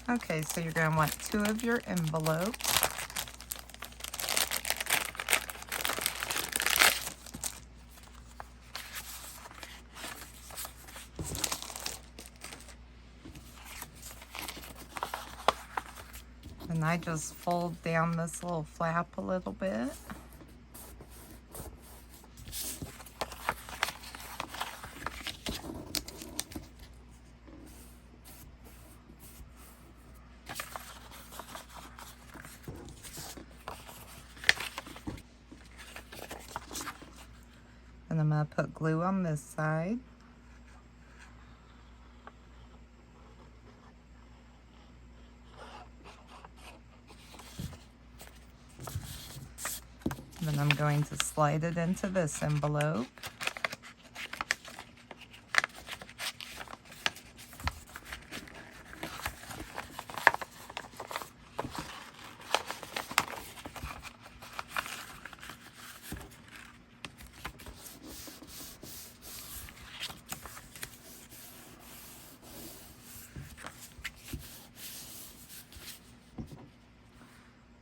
Okay, so you're going to want 2 of your envelopes. And I just fold down this little flap a little bit. And I'm going to put glue on this side. Then I'm going to slide it into this envelope.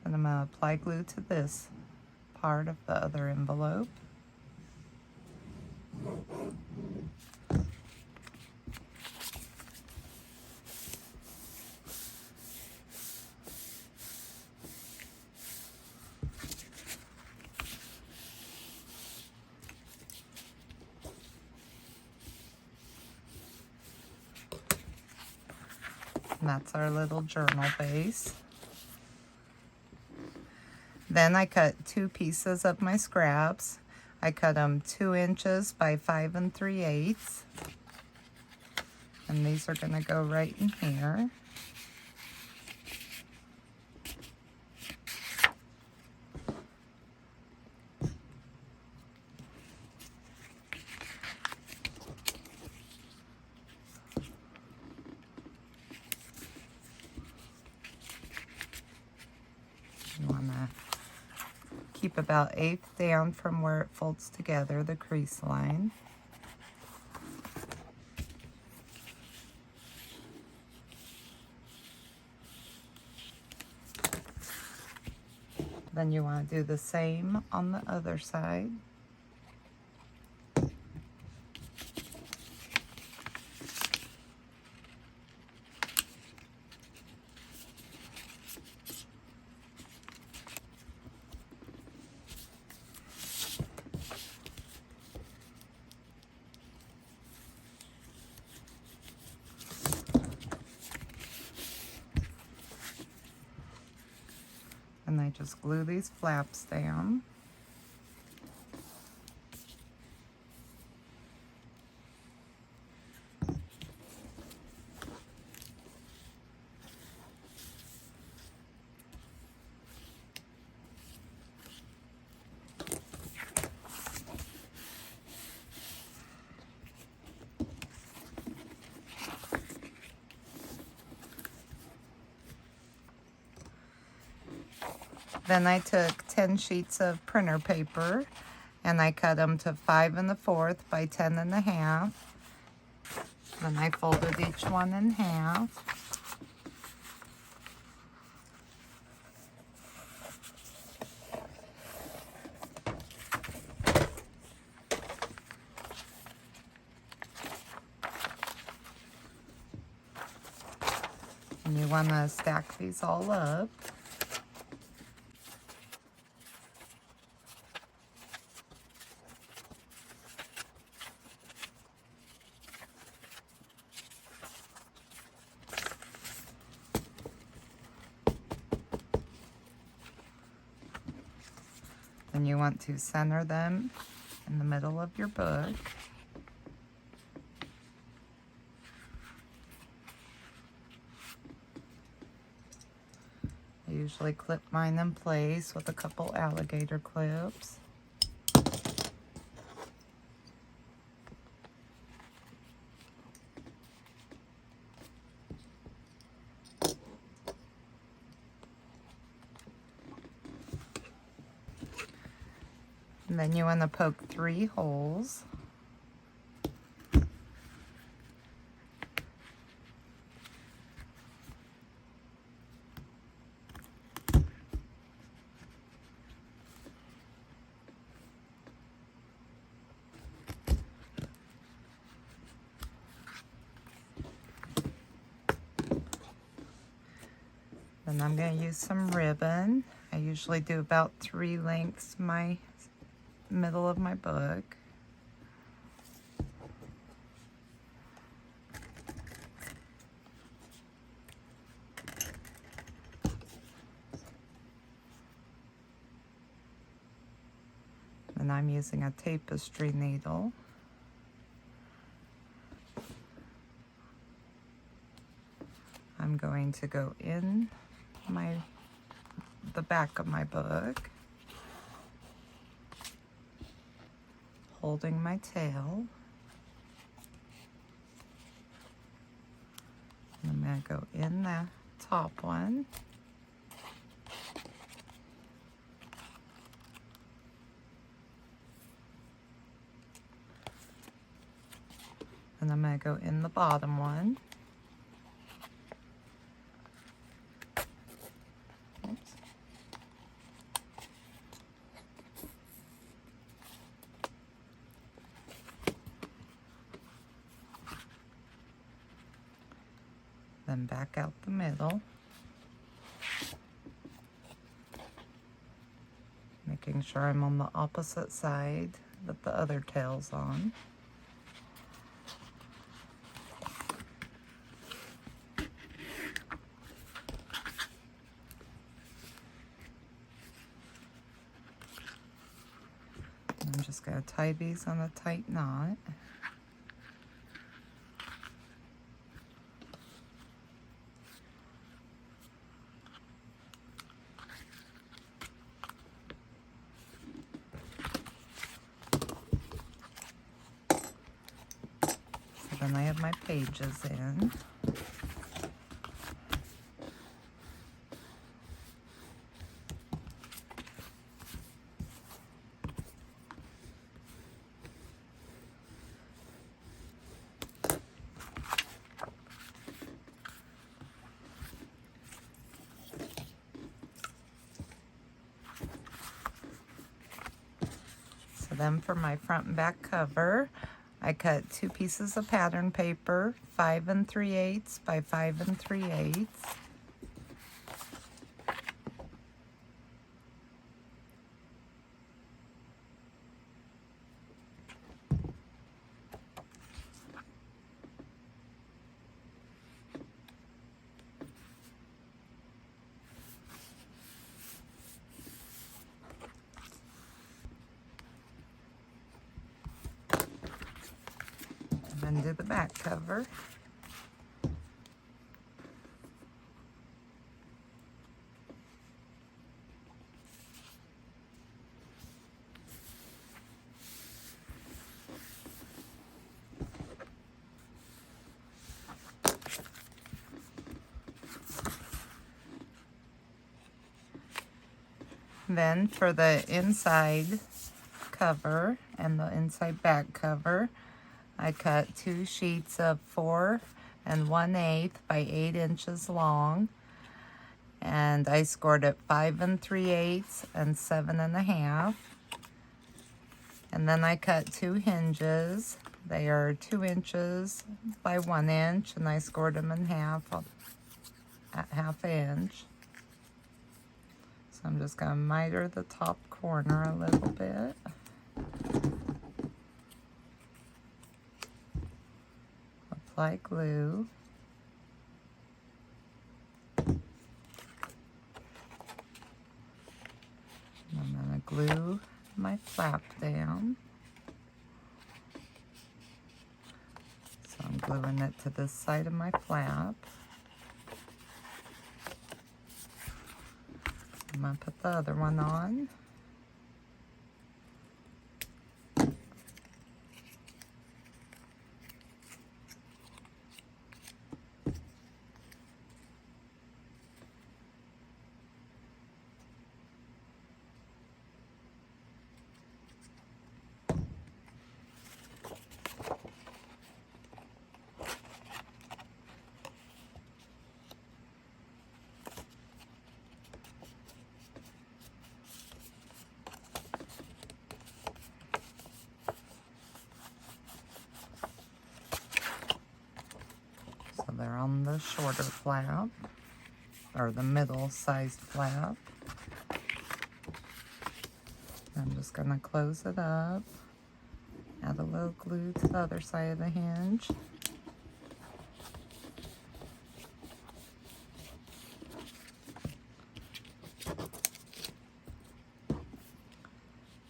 And I'm going to apply glue to this part of the other envelope. And that's our little journal base. Then I cut 2 pieces of my scraps. I cut them 2 inches by 5 3/8. And these are going to go right in here. You want to keep about 1/8 down from where it folds together, the crease line. Then you want to do the same on the other side. And I just glue these flaps down. Then I took 10 sheets of printer paper and I cut them to 5 1/4 by 10 1/2. Then I folded each one in half. And you want to stack these all up. And you want to center them in the middle of your book. I usually clip mine in place with a couple alligator clips. And then you want to poke 3 holes. Then I'm going to use some ribbon. I usually do about 3 lengths my middle of my book. And I'm using a tapestry needle. I'm going to go in the back of my book, holding my tail. And I'm going to go in the top one. And I'm going to go in the bottom one. Oops. Then back out the middle. Making sure I'm on the opposite side that the other tail's on. I'm just going to tie these on a tight knot. So then I have my pages in. Then for my front and back cover, I cut 2 pieces of pattern paper, 5 3/8 by 5 3/8. And do the back cover. Then for the inside cover and the inside back cover, I cut 2 sheets of 4 1/8 by 8 inches long, and I scored it 5 3/8 and 7 1/2. And then I cut 2 hinges. They are 2 inches by 1 inch, and I scored them in half at 1/2 inch. So I'm just going to miter the top corner a little bit. Apply glue. And I'm going to glue my flap down. So I'm gluing it to this side of my flap. I'm going to put the other one on. They're on the shorter flap. or the middle-sized flap. I'm just going to close it up, add a little glue to the other side of the hinge.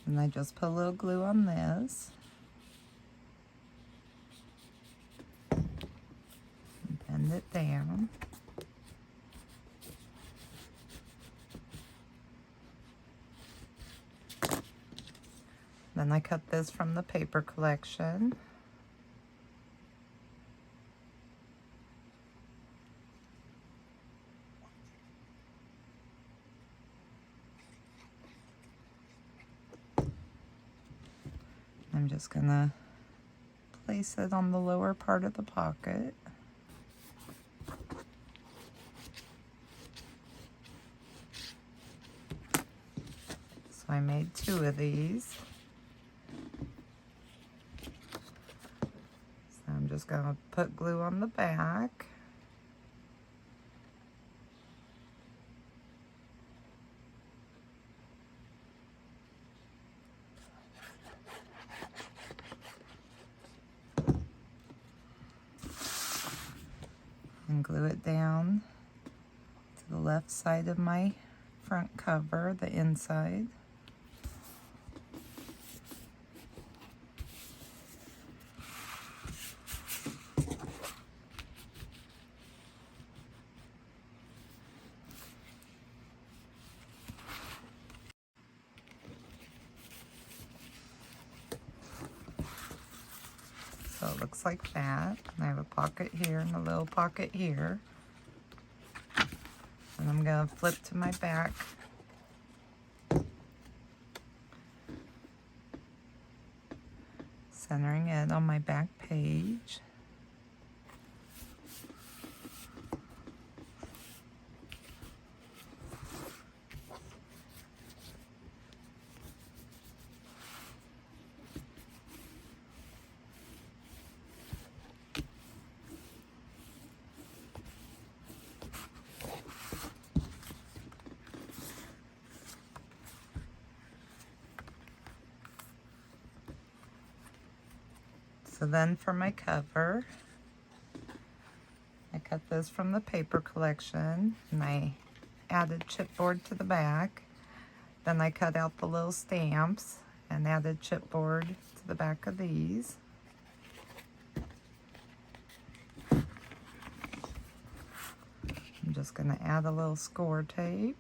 And I just put a little glue on this. And bend it down. Then I cut this from the paper collection. I'm just gonna place it on the lower part of the pocket. So I made 2 of these. So I'm just gonna put glue on the back. And glue it down to the left side of my front cover, the inside. So it looks like that. And I have a pocket here and a little pocket here. And I'm going to flip to my back. Centering it on my back page. So then for my cover, I cut this from the paper collection and I added chipboard to the back. Then I cut out the little stamps and added chipboard to the back of these. I'm just going to add a little score tape.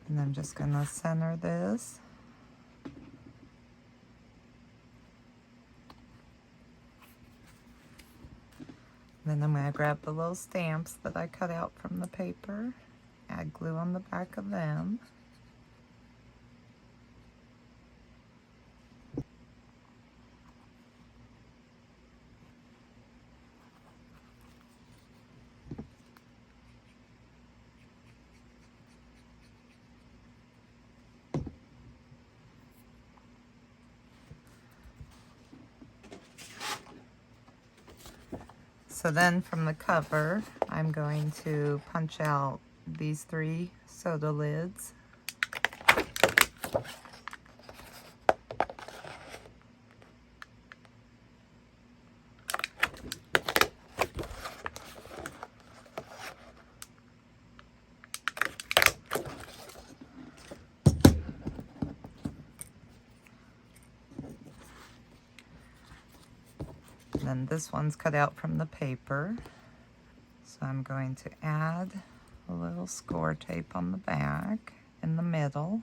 And I'm just going to center this. Then I'm going to grab the little stamps that I cut out from the paper, add glue on the back of them. So then from the cover, I'm going to punch out these 3 soda lids. And this one's cut out from the paper. So I'm going to add a little score tape on the back in the middle.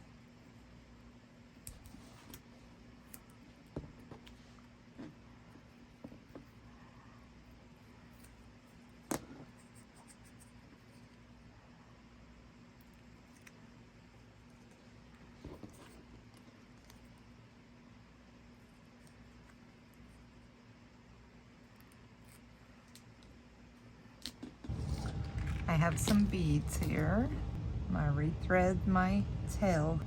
I have some beads here. I'm going to rethread my tail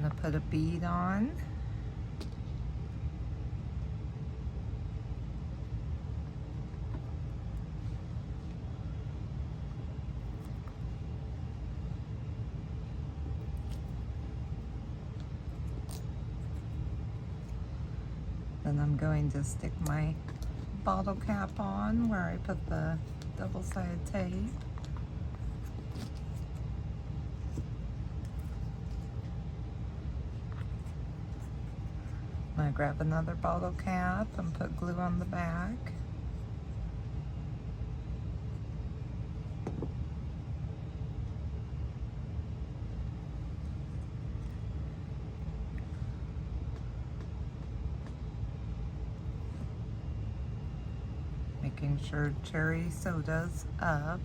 I'm gonna put a bead on. Then I'm going to stick my bottle cap on where I put the double-sided tape. I'm going to grab another bottle cap and put glue on the back. Making sure cherry soda's up.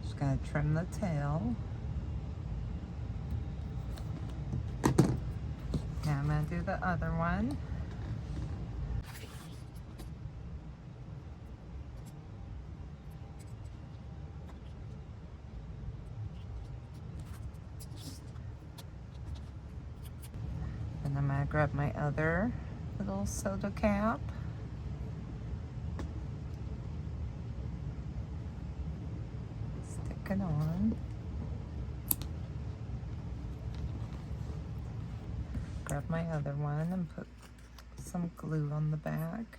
Just gonna trim the tail. Now I'm gonna do the other one. And I'm gonna grab my other little soda cap. Stick it on. Grab my other one and put some glue on the back.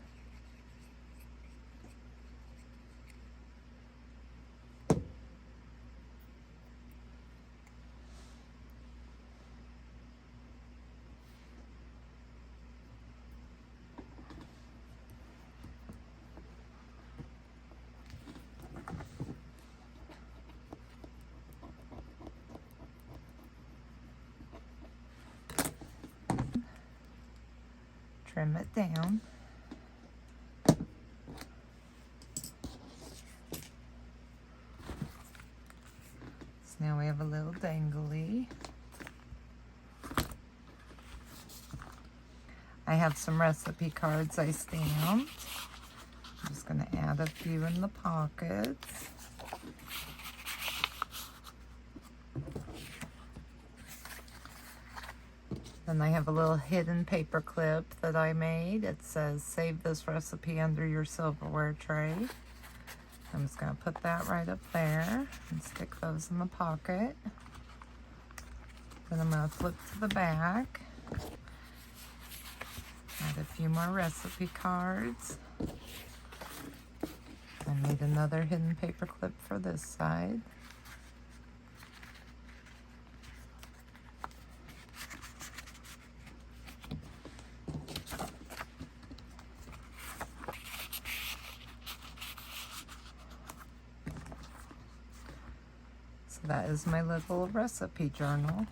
Trim it down. So now we have a little dangly. I have some recipe cards I stamped. I'm just going to add a few in the pockets. Then I have a little hidden paper clip that I made. It says, save this recipe under your silverware tray. I'm just going to put that right up there and stick those in the pocket. Then I'm going to flip to the back. Add a few more recipe cards. I made another hidden paper clip for this side. So that is my little recipe journal.